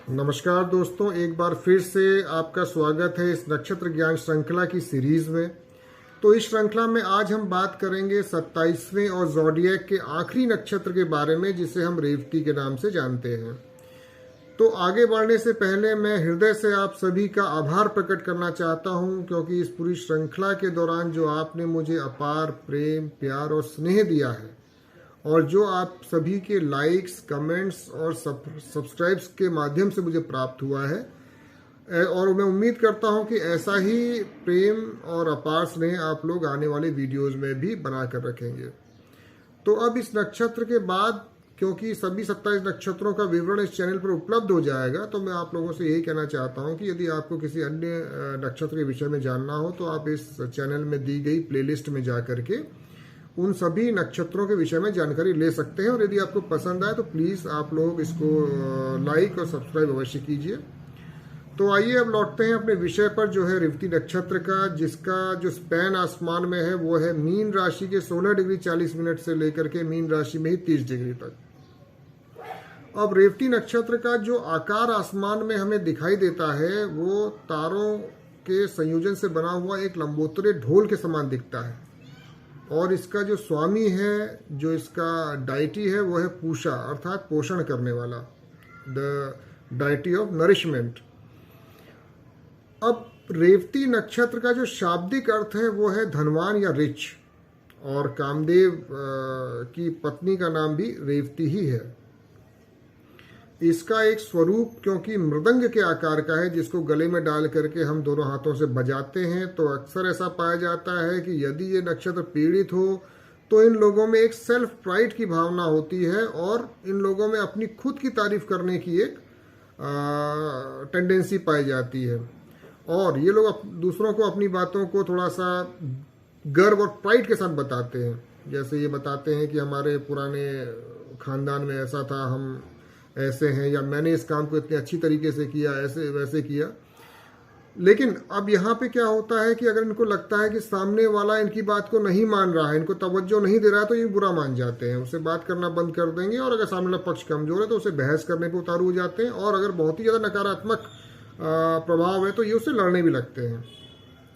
नमस्कार दोस्तों, एक बार फिर से आपका स्वागत है इस नक्षत्र ज्ञान श्रृंखला की सीरीज में। तो इस श्रृंखला में आज हम बात करेंगे 27वें और ज़ोडिएक के आखिरी नक्षत्र के बारे में, जिसे हम रेवती के नाम से जानते हैं। तो आगे बढ़ने से पहले मैं हृदय से आप सभी का आभार प्रकट करना चाहता हूं, क्योंकि इस पूरी श्रृंखला के दौरान जो आपने मुझे अपार प्रेम, प्यार और स्नेह दिया है, और जो आप सभी के लाइक्स, कमेंट्स और सब्सक्राइब्स के माध्यम से मुझे प्राप्त हुआ है, और मैं उम्मीद करता हूं कि ऐसा ही प्रेम और अपार स्नेह आप लोग आने वाले वीडियोस में भी बना कर रखेंगे। तो अब इस नक्षत्र के बाद, क्योंकि सभी 27 नक्षत्रों का विवरण इस चैनल पर उपलब्ध हो जाएगा, तो मैं आप लोगों से यही कहना चाहता हूं कि यदि आपको किसी अन्य नक्षत्र के विषय में जानना हो तो आप इस चैनल में दी गई प्लेलिस्ट में जा करके उन सभी नक्षत्रों के विषय में जानकारी ले सकते हैं। और यदि आपको पसंद आए तो प्लीज़ आप लोग इसको लाइक और सब्सक्राइब अवश्य कीजिए। तो आइए अब लौटते हैं अपने विषय पर, जो है रेवती नक्षत्र का, जिसका जो स्पैन आसमान में है वो है मीन राशि के 16 डिग्री 40 मिनट से लेकर के मीन राशि में ही 30 डिग्री तक। अब रेवती नक्षत्र का जो आकार आसमान में हमें दिखाई देता है वो तारों के संयोजन से बना हुआ एक लंबोतरे ढोल के समान दिखता है। और इसका जो स्वामी है, जो इसका डाइटी है, वो है पूषा, अर्थात पोषण करने वाला, द डाइटी ऑफ नरिशमेंट। अब रेवती नक्षत्र का जो शाब्दिक अर्थ है वो है धनवान या रिच, और कामदेव की पत्नी का नाम भी रेवती ही है। इसका एक स्वरूप, क्योंकि मृदंग के आकार का है, जिसको गले में डाल करके हम दोनों हाथों से बजाते हैं, तो अक्सर ऐसा पाया जाता है कि यदि ये नक्षत्र पीड़ित हो तो इन लोगों में एक सेल्फ प्राइड की भावना होती है, और इन लोगों में अपनी खुद की तारीफ करने की एक टेंडेंसी पाई जाती है। और ये लोग दूसरों को अपनी बातों को थोड़ा सा गर्व और प्राइड के साथ बताते हैं। जैसे ये बताते हैं कि हमारे पुराने खानदान में ऐसा था, हम ऐसे हैं, या मैंने इस काम को इतने अच्छी तरीके से किया, ऐसे वैसे किया। लेकिन अब यहाँ पे क्या होता है कि अगर इनको लगता है कि सामने वाला इनकी बात को नहीं मान रहा है, इनको तवज्जो नहीं दे रहा है, तो ये बुरा मान जाते हैं, उससे बात करना बंद कर देंगे। और अगर सामने वाला पक्ष कमजोर है तो उसे बहस करने पे उतारू हो जाते हैं, और अगर बहुत ही ज़्यादा नकारात्मक प्रभाव है तो ये उससे लड़ने भी लगते हैं।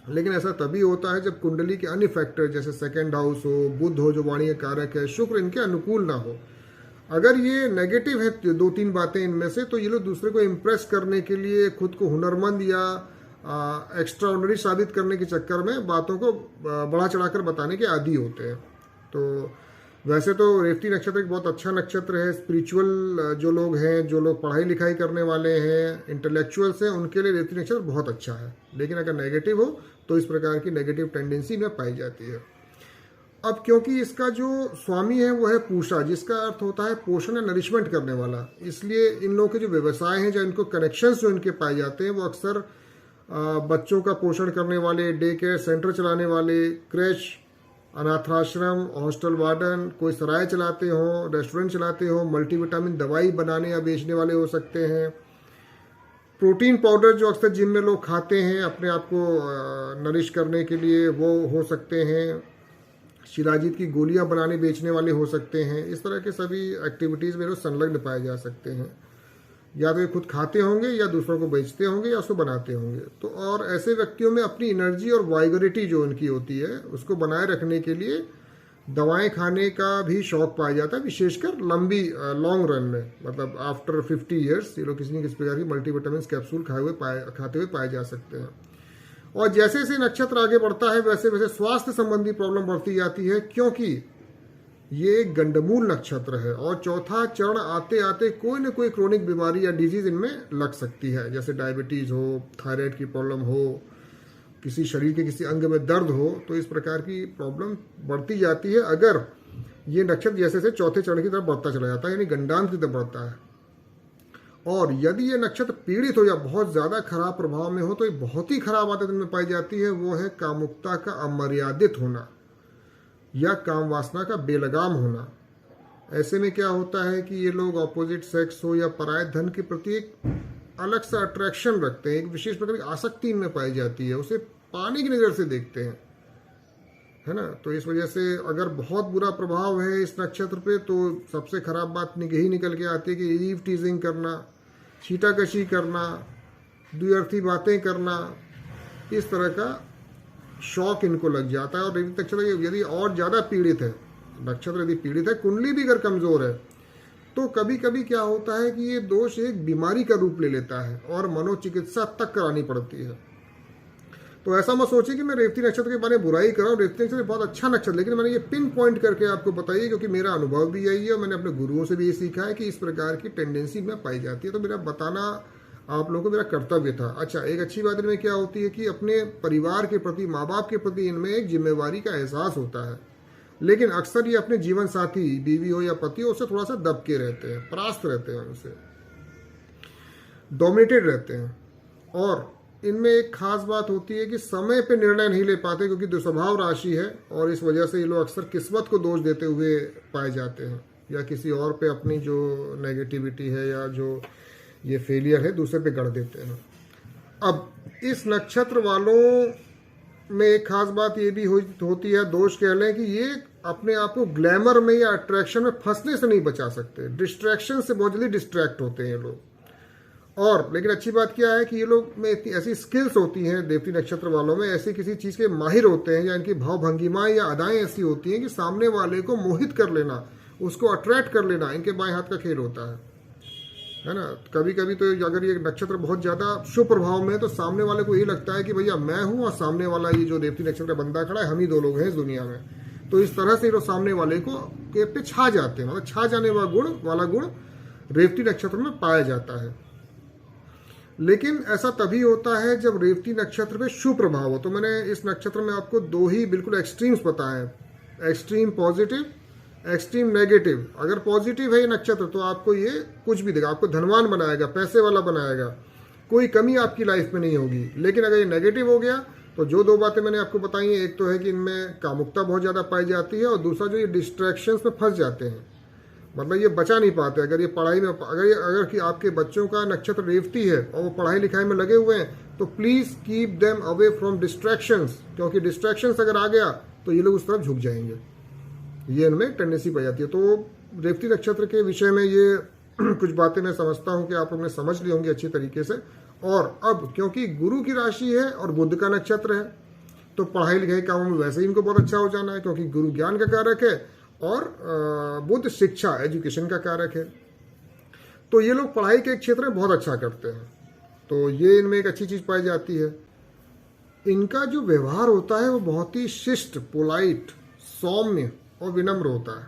लेकिन ऐसा तभी होता है जब कुंडली के अन्य फैक्टर, जैसे सेकेंड हाउस हो, बुध हो जो वाणी का कारक है, शुक्र इनके अनुकूल ना हो। अगर ये नेगेटिव है 2-3 बातें इनमें से, तो ये लोग दूसरे को इम्प्रेस करने के लिए, खुद को हुनरमंद या एक्स्ट्रा ऑर्डिनरी साबित करने के चक्कर में बातों को बढ़ा चढ़ाकर बताने के आदी होते हैं। तो वैसे तो रेवती नक्षत्र एक बहुत अच्छा नक्षत्र है। स्पिरिचुअल जो लोग हैं, जो लोग पढ़ाई लिखाई करने वाले हैं, इंटेलेक्चुअल्स हैं, उनके लिए रेवती नक्षत्र बहुत अच्छा है। लेकिन अगर नेगेटिव हो तो इस प्रकार की नेगेटिव टेंडेंसी में पाई जाती है। अब क्योंकि इसका जो स्वामी है वो है पूषा, जिसका अर्थ होता है पोषण या नरिशमेंट करने वाला, इसलिए इन लोगों के जो व्यवसाय हैं, जो इनको कनेक्शंस जो इनके पाए जाते हैं, वो अक्सर बच्चों का पोषण करने वाले, डे केयर सेंटर चलाने वाले, क्रैच, अनाथाश्रम, हॉस्टल वार्डन, कोई सराय चलाते हो, रेस्टोरेंट चलाते हो, मल्टीविटामिन दवाई बनाने या बेचने वाले हो सकते हैं। प्रोटीन पाउडर जो अक्सर जिम में लोग खाते हैं अपने आप को नरिश करने के लिए, वो हो सकते हैं। शिलाजीत की गोलियां बनाने बेचने वाले हो सकते हैं। इस तरह के सभी एक्टिविटीज़ में लोग संलग्न पाए जा सकते हैं। या तो ये खुद खाते होंगे, या दूसरों को बेचते होंगे, या उसको बनाते होंगे। तो और ऐसे व्यक्तियों में अपनी एनर्जी और वाइगोरिटी जो उनकी होती है, उसको बनाए रखने के लिए दवाएं खाने का भी शौक पाया जाता है, विशेषकर लंबी लॉन्ग रन में। मतलब आफ्टर 50 ईयर्स ये लोग किसी न किसी प्रकार की मल्टीविटामिन कैप्सूल खाते हुए पाए जा सकते हैं। और जैसे जैसे नक्षत्र आगे बढ़ता है वैसे वैसे स्वास्थ्य संबंधी प्रॉब्लम बढ़ती जाती है, क्योंकि ये एक गंडमूल नक्षत्र है, और चौथा चरण आते आते कोई न कोई क्रोनिक बीमारी या डिजीज इनमें लग सकती है। जैसे डायबिटीज हो, थायराइड की प्रॉब्लम हो, किसी शरीर के किसी अंग में दर्द हो, तो इस प्रकार की प्रॉब्लम बढ़ती जाती है अगर ये नक्षत्र जैसे जैसे चौथे चरण की तरफ बढ़ता चला जाता है, यानी गंडांत की तरफ बढ़ता है। और यदि ये नक्षत्र पीड़ित हो या बहुत ज्यादा खराब प्रभाव में हो, तो ये बहुत ही खराब आदत इनमें पाई जाती है, वो है कामुकता का अमर्यादित होना या काम वासना का बेलगाम होना। ऐसे में क्या होता है कि ये लोग ऑपोजिट सेक्स हो या पराये धन के प्रति एक अलग सा अट्रैक्शन रखते हैं, एक विशेष प्रकार की आसक्ति इनमें पाई जाती है, उसे पानी की नजर से देखते हैं, है ना। तो इस वजह से अगर बहुत बुरा प्रभाव है इस नक्षत्र पे, तो सबसे खराब बात यही निकल के आती है कि ईव टीजिंग करना, छीटाकशी करना, द्व्यर्थी बातें करना, इस तरह का शौक इनको लग जाता है। और रेवती नक्षत्र यदि और ज़्यादा पीड़ित है, नक्षत्र यदि पीड़ित है, कुंडली भी अगर कमज़ोर है, तो कभी कभी क्या होता है कि ये दोष एक बीमारी का रूप ले लेता है और मनोचिकित्सा तक करानी पड़ती है। तो ऐसा मत सोचिए कि मैं रेवती नक्षत्र के बारे में बुराई कर रहा हूँ। रेवती नक्षत्र बहुत अच्छा नक्षत्र, लेकिन मैंने ये पिन पॉइंट करके आपको बताइए क्योंकि मेरा अनुभव भी यही है और मैंने अपने गुरुओं से भी ये सीखा है कि इस प्रकार की टेंडेंसी में पाई जाती है। तो मेरा बताना आप लोगों को मेरा कर्तव्य था। अच्छा, एक अच्छी बात इनमें क्या होती है कि अपने परिवार के प्रति, माँ बाप के प्रति इनमें एक जिम्मेवारी का एहसास होता है, लेकिन अक्सर ये अपने जीवन साथी, बीवी हो या पति हो, उससे थोड़ा सा दब के रहते हैं, परास्त रहते हैं, उनसे डोमिनेटेड रहते हैं। और इनमें एक खास बात होती है कि समय पे निर्णय नहीं ले पाते क्योंकि दुस्वभाव राशि है, और इस वजह से ये लोग अक्सर किस्मत को दोष देते हुए पाए जाते हैं या किसी और पे अपनी जो नेगेटिविटी है या जो ये फेलियर है दूसरे पे गढ़ देते हैं। अब इस नक्षत्र वालों में एक खास बात ये भी होती है, दोष कह लें, कि ये अपने आप को ग्लैमर में या अट्रैक्शन में फंसने से नहीं बचा सकते। डिस्ट्रैक्शन से बहुत जल्दी डिस्ट्रैक्ट होते हैं ये लोग। और लेकिन अच्छी बात क्या है कि ये लोग में इतनी ऐसी स्किल्स होती हैं रेवती नक्षत्र वालों में, ऐसी किसी चीज़ के माहिर होते हैं या इनकी भाव भंगिमाएं या अदाएं ऐसी होती हैं कि सामने वाले को मोहित कर लेना, उसको अट्रैक्ट कर लेना इनके बाएं हाथ का खेल होता है ना। कभी कभी तो अगर ये नक्षत्र बहुत ज़्यादा शुभ प्रभाव में है तो सामने वाले को ये लगता है कि भैया मैं हूँ और सामने वाला ये जो रेवती नक्षत्र का बंदा खड़ा है, हम ही दो लोग हैं इस दुनिया में। तो इस तरह से ये लोग सामने वाले को के पे छा जाते हैं, मतलब छा जाने वाला गुण रेवती नक्षत्र में पाया जाता है। लेकिन ऐसा तभी होता है जब रेवती नक्षत्र पे शुभ प्रभाव हो। तो मैंने इस नक्षत्र में आपको दो ही बिल्कुल एक्सट्रीम्स बताए हैं, एक्सट्रीम पॉजिटिव, एक्सट्रीम नेगेटिव। अगर पॉजिटिव है ये नक्षत्र तो आपको ये कुछ भी देगा, आपको धनवान बनाएगा, पैसे वाला बनाएगा, कोई कमी आपकी लाइफ में नहीं होगी। लेकिन अगर ये नेगेटिव हो गया तो जो दो बातें मैंने आपको बताई हैं, एक तो है कि इनमें कामुकता बहुत ज़्यादा पाई जाती है और दूसरा जो ये डिस्ट्रैक्शंस में फंस जाते हैं, मतलब ये बचा नहीं पाते। अगर ये पढ़ाई में अगर कि आपके बच्चों का नक्षत्र रेवती है और वो पढ़ाई लिखाई में लगे हुए हैं तो please keep them away from distractions, क्योंकि डिस्ट्रैक्शंस अगर आ गया तो ये लोग उस तरफ झुक जाएंगे, ये इनमें टेंडेंसी पाई जाती है। तो रेवती नक्षत्र के विषय में ये कुछ बातें मैं समझता हूँ कि आप लोग ने समझ ली होंगी अच्छी तरीके से। और अब क्योंकि गुरु की राशि है और बुध का नक्षत्र है तो पढ़ाई लिखाई कामों में वैसे ही इनको बहुत अच्छा हो जाना है, क्योंकि गुरु ज्ञान का कारक है और बुध शिक्षा, एजुकेशन का कारक है। तो ये लोग पढ़ाई के क्षेत्र में बहुत अच्छा करते हैं, तो ये इनमें एक अच्छी चीज़ पाई जाती है। इनका जो व्यवहार होता है वो बहुत ही शिष्ट, पोलाइट, सौम्य और विनम्र होता है,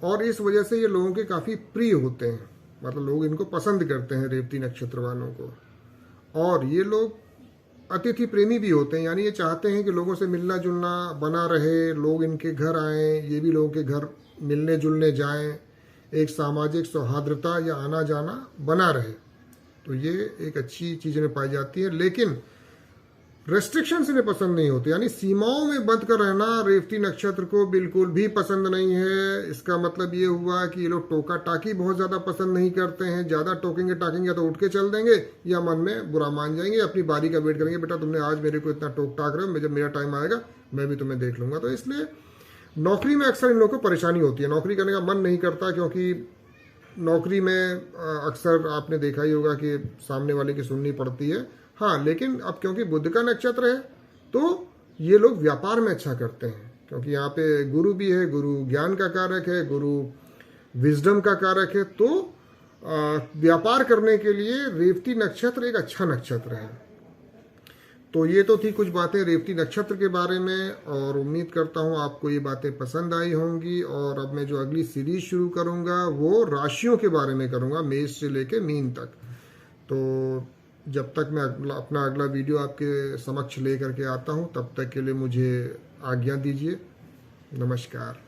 और इस वजह से ये लोगों के काफ़ी प्रिय होते हैं, मतलब लोग इनको पसंद करते हैं रेवती नक्षत्र वालों को। और ये लोग अतिथि प्रेमी भी होते हैं, यानी ये चाहते हैं कि लोगों से मिलना जुलना बना रहे, लोग इनके घर आएँ, ये भी लोगों के घर मिलने जुलने जाएं, एक सामाजिक सौहार्दता या आना जाना बना रहे। तो ये एक अच्छी चीज़ में पाई जाती है। लेकिन रेस्ट्रिक्शंस इन्हें पसंद नहीं होते, यानी सीमाओं में बंद कर रहना रेवती नक्षत्र को बिल्कुल भी पसंद नहीं है। इसका मतलब ये हुआ कि ये लोग टोका टाकी बहुत ज़्यादा पसंद नहीं करते हैं। ज़्यादा टोकेंगे टाकेंगे तो उठ के चल देंगे या मन में बुरा मान जाएंगे, अपनी बारी का वेट करेंगे, बेटा तुमने आज मेरे को इतना टोक टाक रहे हो, जब मेरा टाइम आएगा मैं भी तुम्हें देख लूंगा। तो इसलिए नौकरी में अक्सर इन लोगों को परेशानी होती है, नौकरी करने का मन नहीं करता, क्योंकि नौकरी में अक्सर आपने देखा ही होगा कि सामने वाले की सुननी पड़ती है। हाँ, लेकिन अब क्योंकि बुध का नक्षत्र है तो ये लोग व्यापार में अच्छा करते हैं, क्योंकि यहाँ पे गुरु भी है, गुरु ज्ञान का कारक है, गुरु विजडम का कारक है। तो व्यापार करने के लिए रेवती नक्षत्र एक अच्छा नक्षत्र है। तो ये तो थी कुछ बातें रेवती नक्षत्र के बारे में, और उम्मीद करता हूँ आपको ये बातें पसंद आई होंगी। और अब मैं जो अगली सीरीज शुरू करूँगा वो राशियों के बारे में करूँगा, मेष से लेके मीन तक। तो जब तक मैं अपना अगला वीडियो आपके समक्ष ले करके आता हूँ, तब तक के लिए मुझे आज्ञा दीजिए। नमस्कार।